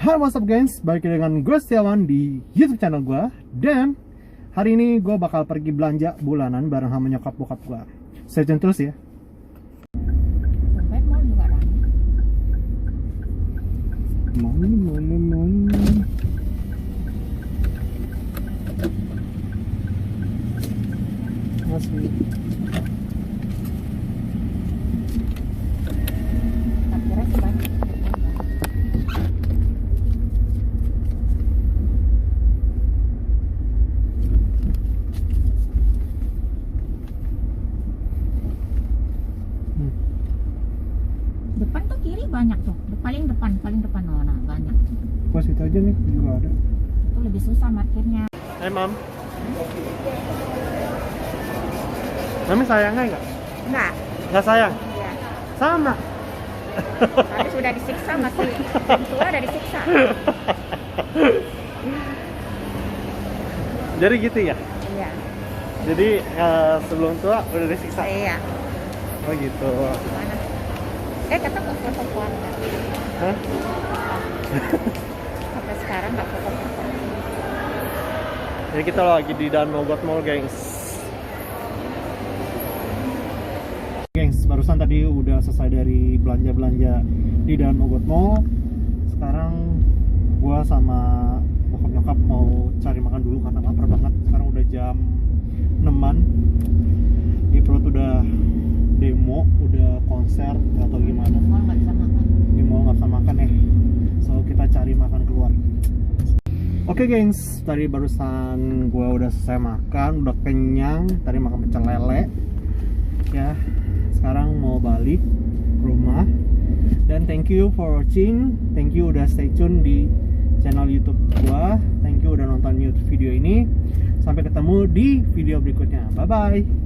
Hai, what's up guys, balik lagi dengan gue Setiawan di YouTube channel gue. Dan hari ini gue bakal pergi belanja bulanan bareng sama nyokap bokap gue. Stay tune terus ya. Masih depan tuh kiri banyak tuh, paling depan nah banyak. pas itu aja nih juga ada. Itu lebih susah parkirnya. Hai mam, mami sayang nggak? Nggak sayang? Iya. Sama. Tapi sudah disiksa, masih tua udah disiksa. Jadi gitu ya? Iya. Jadi sebelum tua udah disiksa? Iya. Oh gitu. Gimana? Kata kok foto keluarga. Hah? Sampai sekarang nggak foto-foto. Jadi kita lagi di Dan Mogot Mall, gengs. Gengs, barusan tadi udah selesai dari belanja-belanja di Dan Mogot Mall. Sekarang gua sama bokap nyokap mau cari makan dulu karena lapar banget. Sekarang udah jam 6-an. Di perut udah demo, udah konser, nggak tahu gimana. Di mall nggak bisa makan. Di mall nggak bisa makan ya. So kita cari makan keluar. Oke gengs, tadi barusan gue udah selesai makan, udah kenyang. Tadi makan pecel lele. Ya, sekarang mau balik ke rumah. Dan thank you for watching. Thank you udah stay tune di channel YouTube gue. Thank you udah nonton YouTube video ini. Sampai ketemu di video berikutnya. Bye bye.